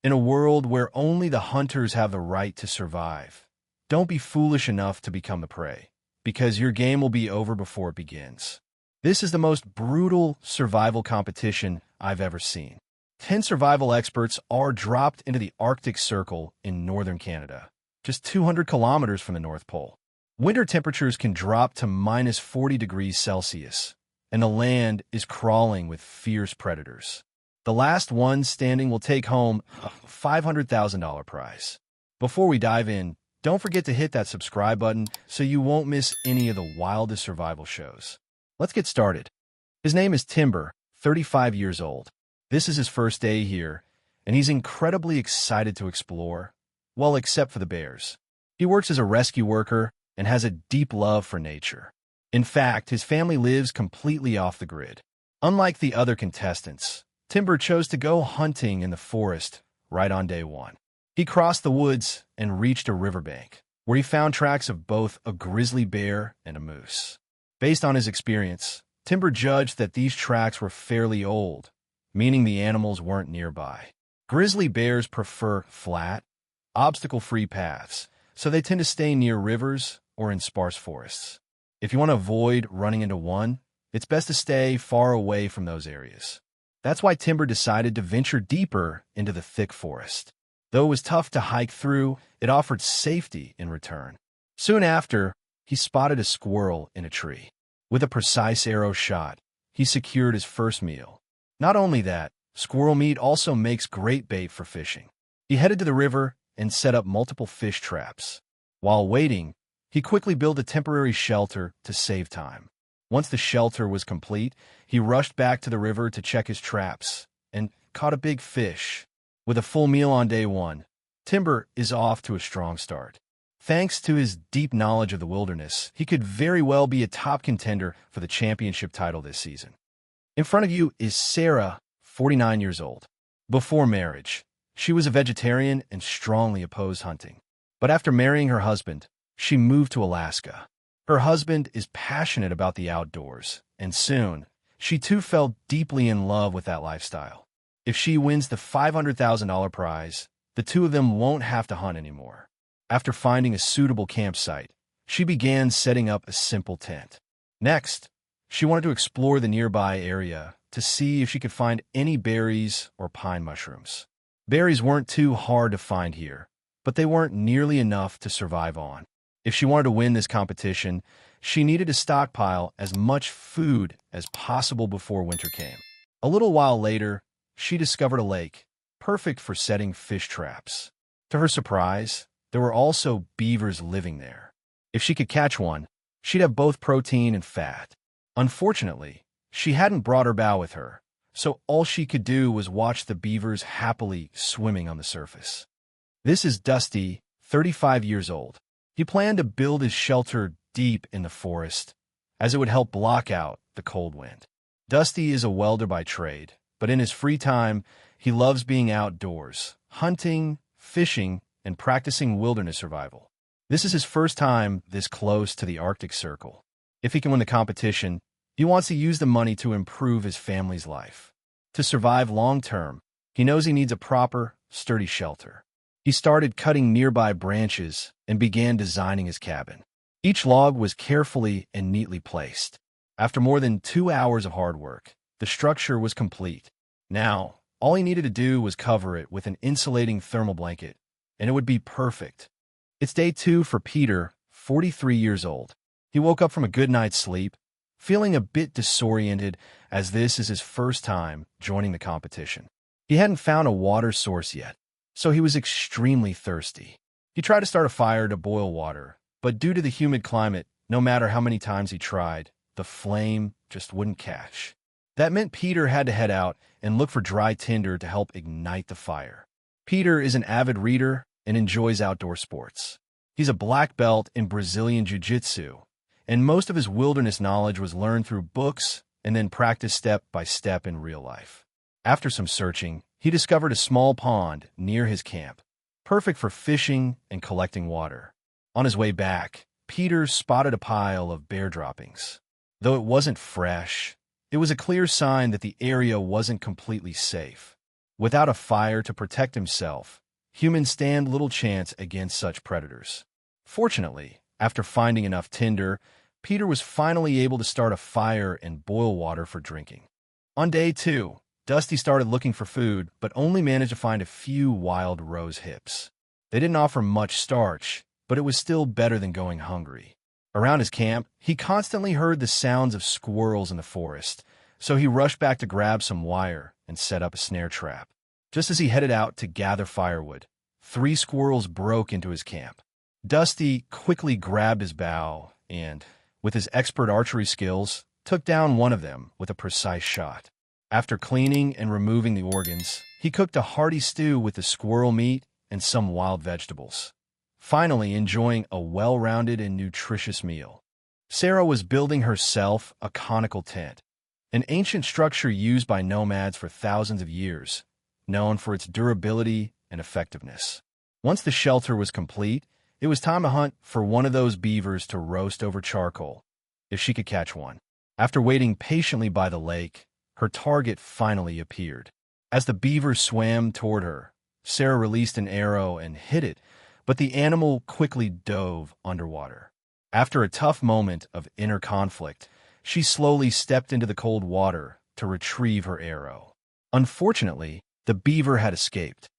In a world where only the hunters have the right to survive, don't be foolish enough to become the prey, because your game will be over before it begins. This is the most brutal survival competition I've ever seen. 10 survival experts are dropped into the Arctic Circle in northern Canada, just 200 kilometers from the North Pole. Winter temperatures can drop to minus 40 degrees Celsius, and the land is crawling with fierce predators. The last one standing will take home a $500,000 prize. Before we dive in, don't forget to hit that subscribe button so you won't miss any of the wildest survival shows. Let's get started. His name is Timber, 35 years old. This is his first day here, and he's incredibly excited to explore, well, except for the bears. He works as a rescue worker and has a deep love for nature. In fact, his family lives completely off the grid. Unlike the other contestants, Timber chose to go hunting in the forest right on day one. He crossed the woods and reached a riverbank, where he found tracks of both a grizzly bear and a moose. Based on his experience, Timber judged that these tracks were fairly old, meaning the animals weren't nearby. Grizzly bears prefer flat, obstacle-free paths, so they tend to stay near rivers or in sparse forests. If you want to avoid running into one, it's best to stay far away from those areas. That's why Timber decided to venture deeper into the thick forest. Though it was tough to hike through, it offered safety in return. Soon after, he spotted a squirrel in a tree. With a precise arrow shot, he secured his first meal. Not only that, squirrel meat also makes great bait for fishing. He headed to the river and set up multiple fish traps. While waiting, he quickly built a temporary shelter to save time. Once the shelter was complete, he rushed back to the river to check his traps and caught a big fish. With a full meal on day one, Timber is off to a strong start. Thanks to his deep knowledge of the wilderness, he could very well be a top contender for the championship title this season. In front of you is Sarah, 49 years old. Before marriage, she was a vegetarian and strongly opposed hunting. But after marrying her husband, she moved to Alaska. Her husband is passionate about the outdoors, and soon, she too fell deeply in love with that lifestyle. If she wins the $500,000 prize, the two of them won't have to hunt anymore. After finding a suitable campsite, she began setting up a simple tent. Next, she wanted to explore the nearby area to see if she could find any berries or pine mushrooms. Berries weren't too hard to find here, but they weren't nearly enough to survive on. If she wanted to win this competition, she needed to stockpile as much food as possible before winter came. A little while later, she discovered a lake, perfect for setting fish traps. To her surprise, there were also beavers living there. If she could catch one, she'd have both protein and fat. Unfortunately, she hadn't brought her bow with her, so all she could do was watch the beavers happily swimming on the surface. This is Dusty, 35 years old. He planned to build his shelter deep in the forest, as it would help block out the cold wind. Dusty is a welder by trade, but in his free time, he loves being outdoors, hunting, fishing, and practicing wilderness survival. This is his first time this close to the Arctic Circle. If he can win the competition, he wants to use the money to improve his family's life. To survive long-term, he knows he needs a proper, sturdy shelter. He started cutting nearby branches and began designing his cabin. Each log was carefully and neatly placed. After more than 2 hours of hard work, the structure was complete. Now, all he needed to do was cover it with an insulating thermal blanket, and it would be perfect. It's day 2 for Peter, 43 years old. He woke up from a good night's sleep, feeling a bit disoriented as this is his first time joining the competition. He hadn't found a water source yet, so he was extremely thirsty. He tried to start a fire to boil water, but due to the humid climate, no matter how many times he tried, the flame just wouldn't catch. That meant Peter had to head out and look for dry tinder to help ignite the fire. Peter is an avid reader and enjoys outdoor sports. He's a black belt in Brazilian Jiu-Jitsu, and most of his wilderness knowledge was learned through books and then practiced step by step in real life. After some searching, he discovered a small pond near his camp, perfect for fishing and collecting water. On his way back, Peter spotted a pile of bear droppings. Though it wasn't fresh, it was a clear sign that the area wasn't completely safe. Without a fire to protect himself, humans stand little chance against such predators. Fortunately, after finding enough tinder, Peter was finally able to start a fire and boil water for drinking. On day 2, Dusty started looking for food, but only managed to find a few wild rose hips. They didn't offer much starch, but it was still better than going hungry. Around his camp, he constantly heard the sounds of squirrels in the forest, so he rushed back to grab some wire and set up a snare trap. Just as he headed out to gather firewood, 3 squirrels broke into his camp. Dusty quickly grabbed his bow and, with his expert archery skills, took down one of them with a precise shot. After cleaning and removing the organs, he cooked a hearty stew with the squirrel meat and some wild vegetables, finally enjoying a well-rounded and nutritious meal. Sarah was building herself a conical tent, an ancient structure used by nomads for thousands of years, known for its durability and effectiveness. Once the shelter was complete, it was time to hunt for one of those beavers to roast over charcoal, if she could catch one. After waiting patiently by the lake, her target finally appeared. As the beaver swam toward her, Sarah released an arrow and hit it, but the animal quickly dove underwater. After a tough moment of inner conflict, she slowly stepped into the cold water to retrieve her arrow. Unfortunately, the beaver had escaped.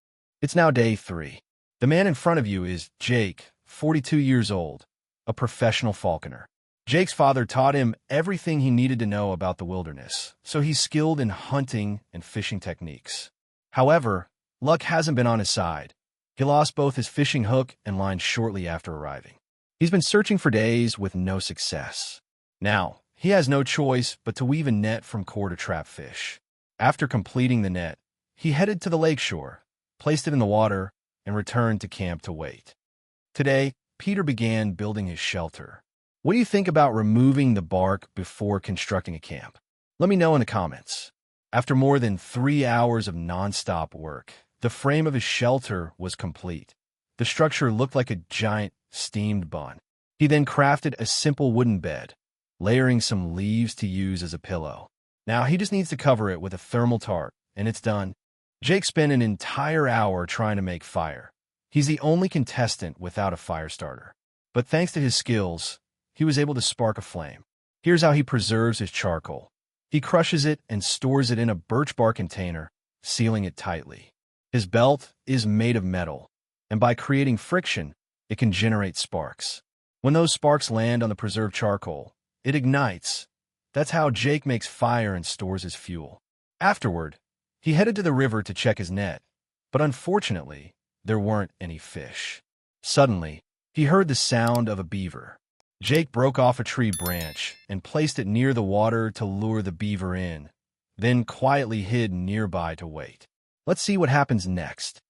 It's now day 3. The man in front of you is Jake, 42 years old, a professional falconer. Jake's father taught him everything he needed to know about the wilderness, so he's skilled in hunting and fishing techniques. However, luck hasn't been on his side. He lost both his fishing hook and line shortly after arriving. He's been searching for days with no success. Now, he has no choice but to weave a net from cord to trap fish. After completing the net, he headed to the lakeshore, placed it in the water, and returned to camp to wait. Today, Peter began building his shelter. What do you think about removing the bark before constructing a camp? Let me know in the comments. After more than 3 hours of non-stop work, the frame of his shelter was complete. The structure looked like a giant steamed bun. He then crafted a simple wooden bed, layering some leaves to use as a pillow. Now he just needs to cover it with a thermal tarp, and it's done. Jake spent an entire hour trying to make fire. He's the only contestant without a fire starter. But thanks to his skills, he was able to spark a flame. Here's how he preserves his charcoal. He crushes it and stores it in a birch bark container, sealing it tightly. His belt is made of metal, and by creating friction, it can generate sparks. When those sparks land on the preserved charcoal, it ignites. That's how Jake makes fire and stores his fuel. Afterward, he headed to the river to check his net, but unfortunately, there weren't any fish. Suddenly, he heard the sound of a beaver. Jake broke off a tree branch and placed it near the water to lure the beaver in, then quietly hid nearby to wait. Let's see what happens next.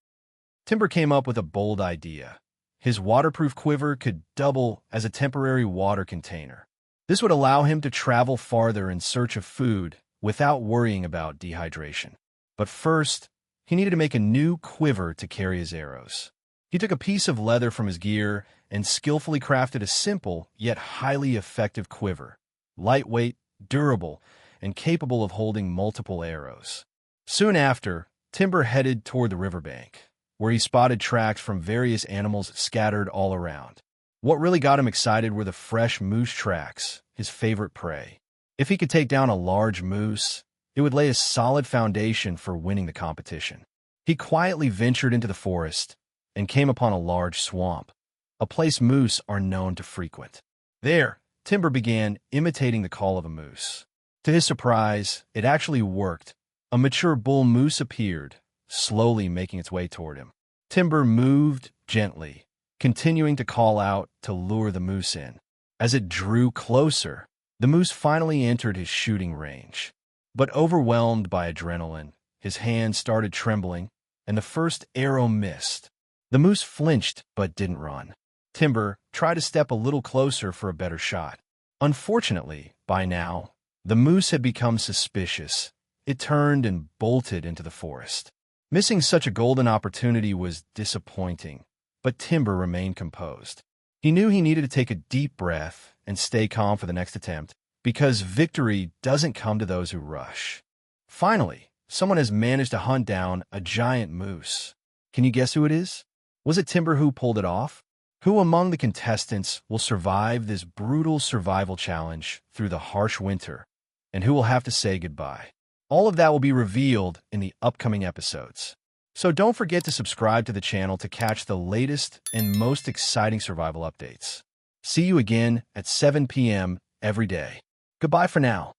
Timber came up with a bold idea. His waterproof quiver could double as a temporary water container. This would allow him to travel farther in search of food without worrying about dehydration. But first, he needed to make a new quiver to carry his arrows. He took a piece of leather from his gear and skillfully crafted a simple yet highly effective quiver, lightweight, durable, and capable of holding multiple arrows. Soon after, Timber headed toward the riverbank, where he spotted tracks from various animals scattered all around. What really got him excited were the fresh moose tracks, his favorite prey. If he could take down a large moose, it would lay a solid foundation for winning the competition. He quietly ventured into the forest and came upon a large swamp, a place moose are known to frequent. There, Timber began imitating the call of a moose. To his surprise, it actually worked. A mature bull moose appeared, slowly making its way toward him. Timber moved gently, continuing to call out to lure the moose in. As it drew closer, the moose finally entered his shooting range. But overwhelmed by adrenaline, his hands started trembling, and the first arrow missed. The moose flinched but didn't run. Timber tried to step a little closer for a better shot. Unfortunately, by now, the moose had become suspicious. It turned and bolted into the forest. Missing such a golden opportunity was disappointing, but Timber remained composed. He knew he needed to take a deep breath and stay calm for the next attempt, because victory doesn't come to those who rush. Finally, someone has managed to hunt down a giant moose. Can you guess who it is? Was it Timber who pulled it off? Who among the contestants will survive this brutal survival challenge through the harsh winter? And who will have to say goodbye? All of that will be revealed in the upcoming episodes. So don't forget to subscribe to the channel to catch the latest and most exciting survival updates. See you again at 7 p.m. every day. Goodbye for now.